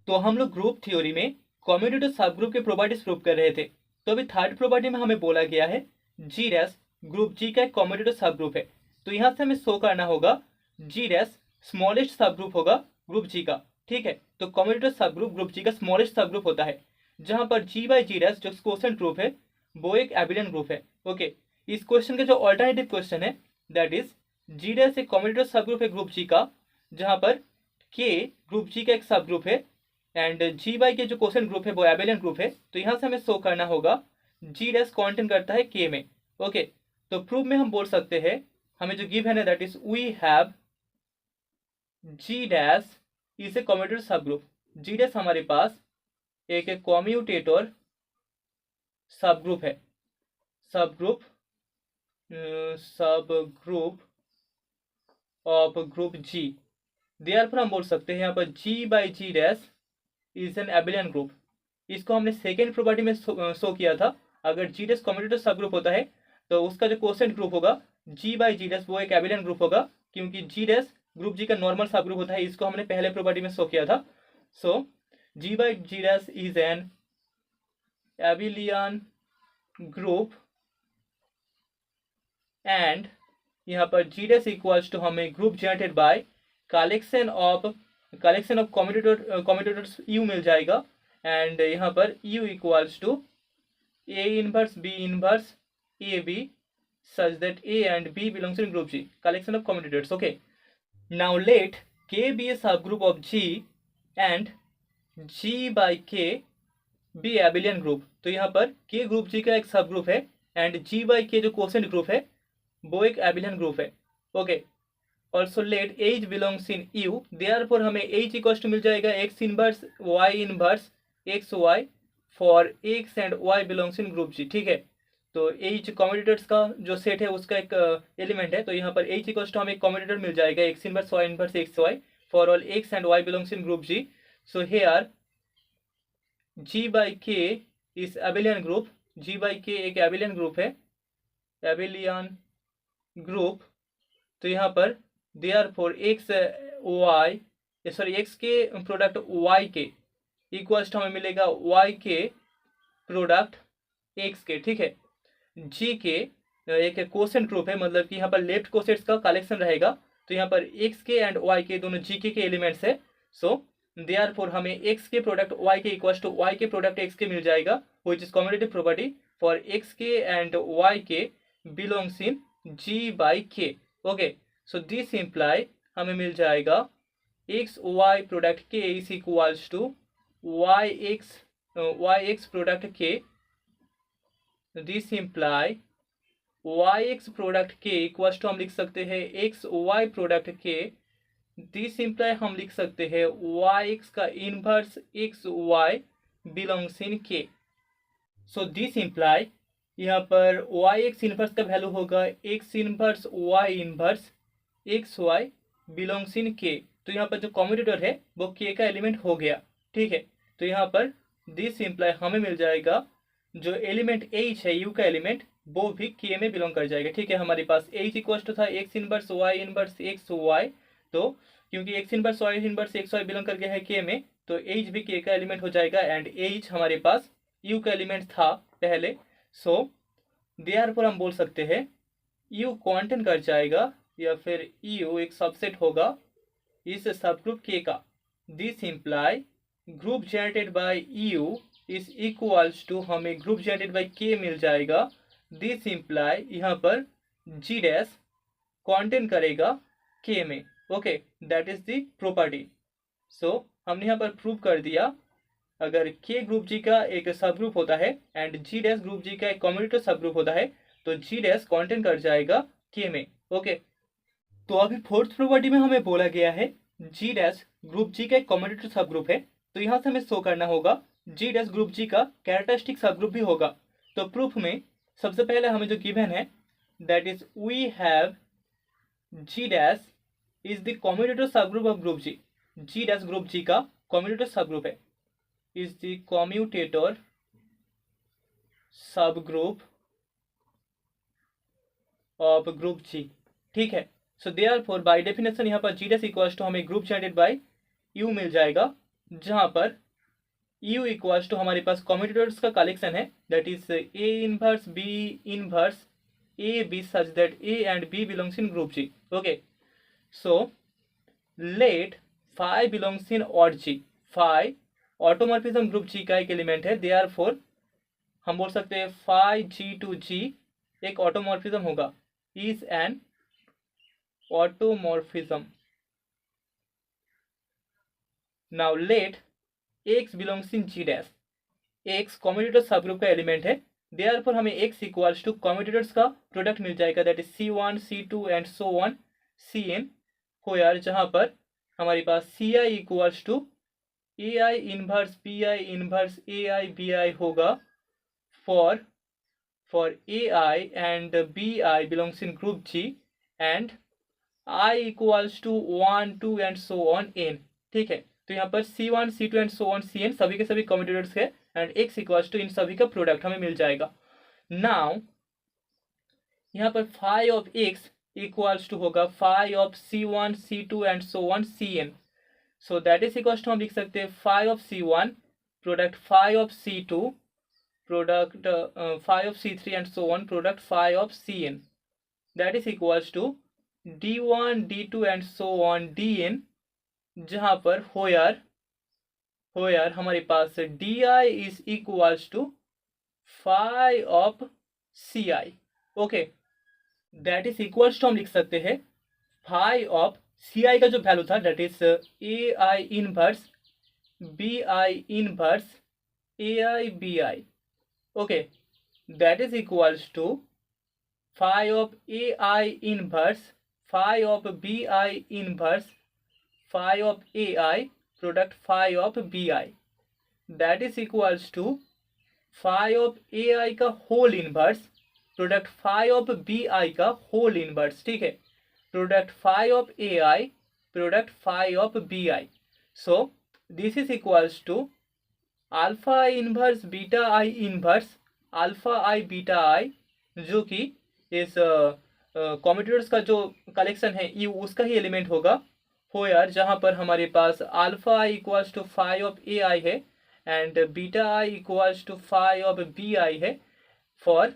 तो हम लोग ग्रुप थ्योरी में कम्यूटेटिव सब ग्रुप के प्रॉपर्टीज प्रूव कर रहे थे। तो अभी थर्ड प्रॉपर्टी में हमें बोला गया है जी डैश ग्रुप जी का एक कम्यूटेटिव सब ग्रुप है। तो यहाँ से हमें शो करना होगा जी डैश स्मॉलेस्ट सब ग्रुप होगा ग्रुप जी का। ठीक है, तो कम्यूटेटिव सब ग्रुप जी का स्मॉलेस्ट सब ग्रुप होता है, जहां पर जी बाई जी डैश जो क्वेश्चन ग्रुप है वो एक एबिलियन ग्रुप है। ओके, इस क्वेश्चन का जो ऑल्टरनेटिव क्वेश्चन है दैट इज जी डैश एक कम्यूटेटिव सब ग्रुप है ग्रुप जी का, जहां पर के ग्रुप जी का एक सब ग्रुप है एंड जी बाई के जो क्वेश्चन ग्रुप है वो एबिलियन ग्रुप है। तो यहां से हमें शो करना होगा जी डैश कॉन्टेंट करता है के में। ओके, तो प्रूफ में हम बोल सकते हैं, हमें जो गिवन है that is we have G dash is a commutative सब ग्रुप। जी डैश हमारे पास एक कम्यूटेटर सब ग्रुप है, सब group of group G. Therefore हम बोल सकते हैं यहाँ पर G by G dash is an abelian group. इसको हमने सेकेंड प्रॉपर्टी में शो किया था। अगर जी डैश कम्यूटेटिव सब ग्रुप होता है तो उसका जो क्वोशेंट ग्रुप होगा जी बाई जी डैश वो एक एबिलियन ग्रुप होगा, क्योंकि जी डैश ग्रुप जी का नॉर्मल सब ग्रुप होता है। इसको हमने पहले प्रॉपर्टी में शो किया था। So G by G dash is an abelian group and यहाँ पर जी डैश इक्वल्स टू हमें group generated by collection of commutators U मिल जाएगा। एंड यहाँ पर U equals to A inverse B inverse A B such that A and B belongs in group G, collection of commutators. Okay, now let K be a subgroup of G and G by K be abelian group. तो यहाँ पर K group G का एक sub group है and G by K जो quotient group है वो एक एबिलियन ग्रुप है। Okay, also let H belongs in U, therefore हमें H इक्वल्स टू मिल जाएगा x inverse y inverse x y for x and y belongs in group G। ठीक है, तो H कम्यूटेटर्स का जो सेट है उसका एक एलिमेंट है। तो यहाँ पर H इक्वल्स टू हमें एक कम्यूटेटर मिल जाएगा x inverse y inverse x y for all x and y belongs in group G। So here G by K is abelian group. G by K एक abelian group है, abelian group. तो यहाँ पर therefore x y sorry x K product y K equals to हमें मिलेगा y K product x के। ठीक है, जी के एक क्वोशेंट ग्रुप है, मतलब कि यहाँ पर लेफ्ट कोसेट्स का कलेक्शन रहेगा। तो यहाँ पर x के एंड y के दोनों जी के एलिमेंट्स है। सो देयरफॉर हमें x K product y K equals to y K product x K मिल जाएगा, which is commutative property for x K and y K belongs in g by k। Okay, so this imply हमें मिल जाएगा x y product k is equals to y x product k। This imply yx product k equals to हम लिख सकते हैं X Y product k। This imply हम लिख सकते हैं yx का inverse x y belongs in k। So this imply यहाँ पर yx इनवर्स का वैल्यू होगा x inverse y inverse x y belongs in k। तो यहाँ पर जो कम्यूटेटर है वो k का एलिमेंट हो गया। ठीक है, तो यहाँ पर दिस इम्प्लाई हमें मिल जाएगा जो एलिमेंट h है u का एलिमेंट वो भी k में बिलोंग कर जाएगा। ठीक है, हमारे पास h इक्वल टू था x inverse y inverse x Y. तो क्योंकि x inverse y inverse x Y belong कर गया है k में, तो h भी k का एलिमेंट हो जाएगा एंड h हमारे पास u का एलिमेंट था पहले। सो देयरफॉर हम बोल सकते हैं u कॉन्टेंट कर जाएगा या फिर u एक सबसेट होगा इस सबग्रुप k का। This imply group generated by u is equals to हमें ग्रुप जनरेटेड बाय k मिल जाएगा। दिस इम्प्लाई यहाँ पर g डैश कॉन्टेंट करेगा k में। Okay, that is the property. So हमने यहाँ पर प्रूव कर दिया, अगर k ग्रुप g का एक सब ग्रुप होता है and g dash group g का एक कम्यूटेटिव सब ग्रुप होता है तो g डैश कॉन्टेंट कर जाएगा k में। ओके, तो अभी फोर्थ प्रॉपर्टी में हमें बोला गया है जी डैश ग्रुप जी का एक कम्यूटेटिव सब ग्रुप है। तो यहाँ से हमें शो करना होगा जी डैश ग्रुप जी का कैरेक्टरिस्टिक सब ग्रुप भी होगा। तो प्रूफ में सबसे पहले हमें जो गिवन है that is we have G dash is the commutative सब group of group G. G dash group G का कम्यूटेटिव सब ग्रुप है, इज द कम्यूटेटर सब ग्रुप ऑफ ग्रुप जी। ठीक है, सो देयरफॉर बाय डेफिनेशन यहाँ पर जी डैश इक्वल्स टू हमें ग्रुप जनरेटेड बाय यू मिल जाएगा जहां पर U इक्वल्स टू हमारे पास कम्यूटेटर्स का कलेक्शन है, दैट इज A इनवर्स B inverse A B such that A and B belongs in group G. Okay, so let phi belongs in Aut G. Phi automorphism group G का एक element है, therefore हम बोल सकते हैं phi G to G एक automorphism होगा, is an automorphism. Now let X belongs in G dash. X commutator subgroup का एलिमेंट है, देयरफॉर हमें X इक्वल्स टू कम्यूटेटर्स का प्रोडक्ट मिल जाएगा, that is C1 C2 and so on Cn हो यार, जहां पर हमारे पास Ci equals to AI inverse Pi inverse AI Bi होगा for AI and Bi belongs in group G and I equals to 1 2 and so on n. ठीक है, तो यहाँ पर C1 C2 and so on Cn सभी के सभी commutators है एंड X इक्वल्स टू इन सभी का प्रोडक्ट हमें मिल जाएगा. नाउ यहाँ पर phi of X equals to होगा phi of C1 C2 and so on Cn. So that is equals to हम लिख सकते हैं phi of C1 product phi of C2 product phi of C3 and so on product phi of Cn. That is equals to D1 D2 and so on Dn, जहां पर हो यार हमारे पास Di is equals to phi of Ci. Okay, that is equals to हम लिख सकते हैं फाई ऑफ Ci का जो वैल्यू था, that is AI inverse Bi inverse AI Bi. Okay, that is equals to phi of AI inverse phi of Bi inverse phi of AI product phi of Bi. That is equals to phi of AI का whole inverse product phi of Bi का whole inverse. ठीक है, product phi of AI product phi of Bi. So this is equals to alpha I inverse beta I inverse alpha I beta आई, जो कि इस commutators का जो collection है you उसका ही एलिमेंट होगा हो यार, जहां पर हमारे पास alpha i equals to phi of AI है and beta i equals to phi of Bi है for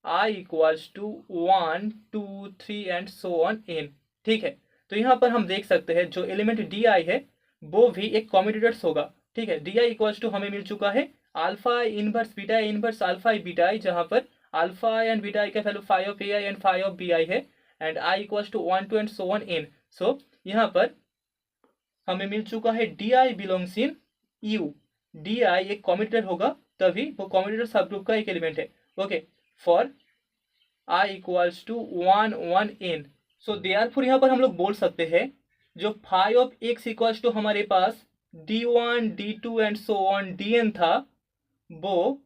I equals to 1 2 3 and so on n. ठीक है, तो यहाँ पर हम देख सकते हैं जो एलिमेंट Di है वो भी एक कम्यूटेटर्स होगा. ठीक है, Di इक्वल्स टू हमें मिल चुका है alpha inverse beta inverse alpha beta i, जहां पर अल्फा एंड बीटा आई का value phi of AI and phi of Bi है and I equals to 1 2 and so on n. So यहाँ पर हमें मिल चुका है Di belongs in U. Di एक कम्यूटेटर होगा, तभी वो कम्यूटेटर सब ग्रुप का एक एलिमेंट है. Okay, for I equals to 1 1 n. So therefore यहाँ पर हम लोग बोल सकते हैं जो phi of X equals to हमारे पास D1 D2 and so on Dn था, वो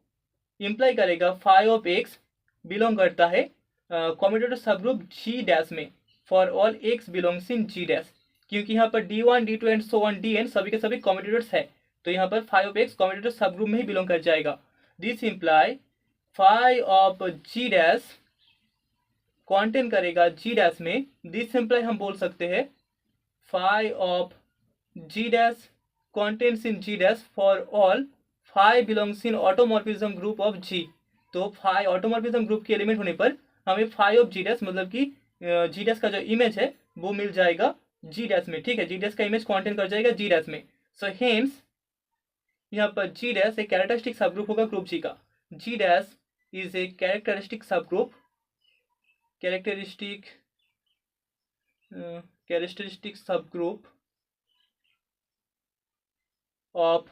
इम्प्लाई करेगा फाई ऑफ X बिलोंग करता है कम्यूटेटर सब ग्रुप G डैश में for all X belongs in G dash, क्योंकि यहाँ पर D1 D2 and so on Dn सभी के सभी कम्यूटेटर्स है, तो यहाँ पर फाई ऑफ X कम्यूटेटर सब ग्रुप में ही बिलोंग कर जाएगा. This imply phi of G dash contain करेगा G डैश में. दिस इम्प्लाई हम बोल सकते हैं phi of G dash contains in G dash for all phi belongs in automorphism group of G. तो फाई ऑटोमॉर्फिज्म ग्रुप के element होने पर हमें फाई ऑफ G डैश मतलब कि G डैश का जो इमेज है वो मिल जाएगा G डैश में. ठीक है, G डैश का इमेज कॉन्टेन कर जाएगा G डैश में. सो हेंस यहाँ पर G डैश एक कैरेक्टरिस्टिक सब ग्रुप होगा ग्रुप G का. G dash is a characteristic सब ग्रुप कैरेक्टरिस्टिक सब ग्रुप ऑफ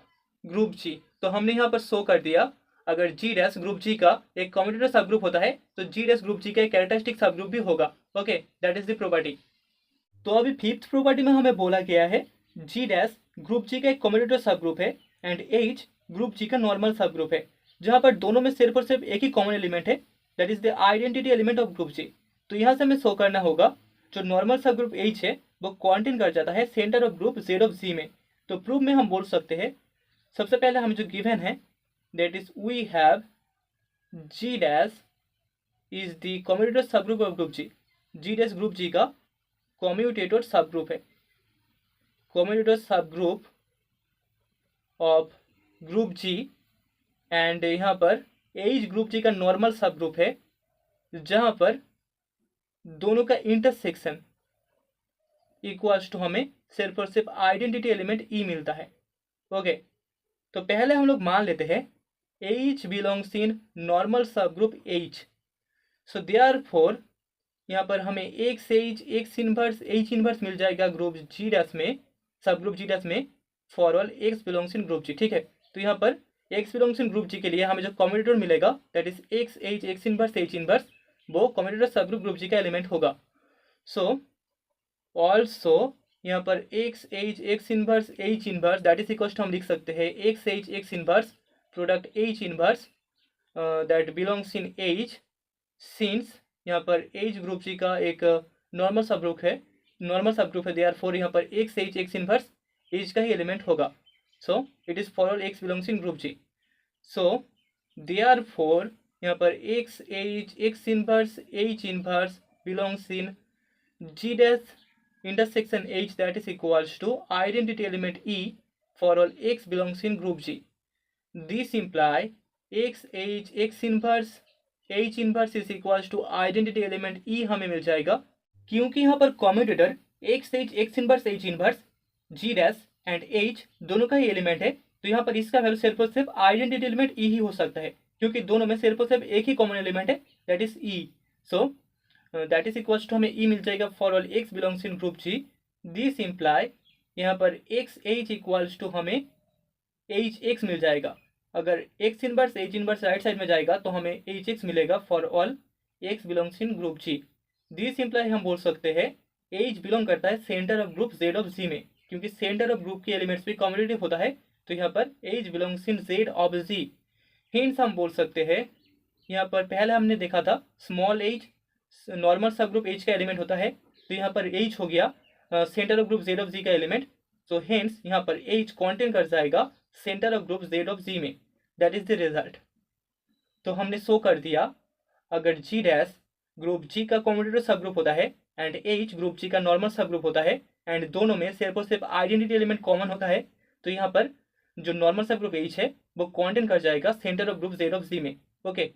ग्रुप G. तो हमने यहाँ पर शो कर दिया अगर G डैश ग्रुप G का एक कम्यूटेटर सब ग्रुप होता है तो G डैश ग्रुप G का एक कैरेक्टरिस्टिक सब ग्रुप भी होगा. Okay, that is the property. तो अभी फिफ्थ प्रॉपर्टी में हमें बोला गया है G डैश ग्रुप G का एक कम्यूटेटर सब ग्रुप है एंड H ग्रुप G का नॉर्मल सब ग्रुप है, जहां पर दोनों में सिर्फ और सिर्फ एक ही कॉमन एलिमेंट है, that is the identity element of group G. तो यहाँ से हमें शो करना होगा जो नॉर्मल सब ग्रुप H है वो कॉन्टेन कर जाता है center of group Z of G में. तो प्रूफ में हम बोल सकते हैं सबसे पहले हमें जो गिवन है that is we have G dash is the commutator सब group of group G. G dash group G का कम्यूटेटर सब ग्रुप है. कम्यूटेटर सब group of group G and यहाँ पर एच ग्रुप जी का नॉर्मल सब ग्रुप है जहाँ पर दोनों का इंटरसेक्शन इक्वल्स टू हमें सिर्फ और सिर्फ आइडेंटिटी एलिमेंट ई मिलता है। ओके, तो पहले हम लोग मान लेते हैं H belongs in normal sub group H। So therefore यहाँ पर हमें एक्स इनवर्स मिल जाएगा ग्रुप जी डैश में, सब ग्रुप जी डैश में for all x belongs in group G. ठीक है, तो यहाँ पर x belongs in group G के लिए हमें जो कम्यूटेटर मिलेगा दैट इज एक्स इनवर्स वो कम्यूटेटर सब ग्रुप जी का एलिमेंट होगा। सो ऑल्सो यहाँ पर x inverse that is equal to हम लिख सकते हैं x inverse product H inverse that belongs in H, since यहाँ पर एच ग्रुप जी का एक नॉर्मल सब ग्रुप है देयरफॉर यहाँ पर एक्स इनवर्स एच का ही एलिमेंट होगा। So it is for all x belongs in group G. So therefore यहाँ पर x inverse belongs in G dash intersection H that is equals to identity element E for all x belongs in group G. This imply x inverse H inverse is equals to identity element E हमें मिल जाएगा क्योंकि यहाँ पर commutator x inverse G dash and H दोनों का ही element है, तो यहाँ पर इसका वैल्यू सिर्फ और सिर्फ आइडेंटिटी एलिमेंट E ही हो सकता है क्योंकि दोनों में सिर्फ और सिर्फ एक ही कॉमन एलिमेंट है that is E। So that is equals to हमें ई मिल जाएगा for all x belongs in group G. This imply यहाँ पर एक्स एच इक्वल्स टू हमें एच एक्स मिल जाएगा। अगर X inverse H inverse right side में जाएगा तो हमें एच एक्स मिलेगा for all x belongs in group G. This imply हम बोल सकते हैं एच बिलोंग करता है center of group Z of G में, क्योंकि सेंटर ऑफ ग्रुप के एलिमेंट्स भी कॉम्पिटिटिव होता है, तो यहाँ पर H belongs in Z of G. Hence हम बोल सकते हैं यहाँ पर पहले हमने देखा था small H normal sub group H का एलिमेंट होता है, तो यहाँ पर एच हो गया center of group Z of G का एलिमेंट। सो हेंस यहाँ पर एच कॉन्टेन कर जाएगा center of group Z of G में, दैट इज द रिजल्ट। तो हमने शो कर दिया अगर जी डैश ग्रुप जी का कॉम्यूटेटर सब ग्रुप होता है एंड एच ग्रुप जी का नॉर्मल सब ग्रुप होता है एंड दोनों में सिर्फ और सिर्फ आइडेंटिटी एलिमेंट कॉमन होता है, तो यहाँ पर जो नॉर्मल सब ग्रुप एच है वो कॉन्टेन कर जाएगा center of group Z of G में। ओके,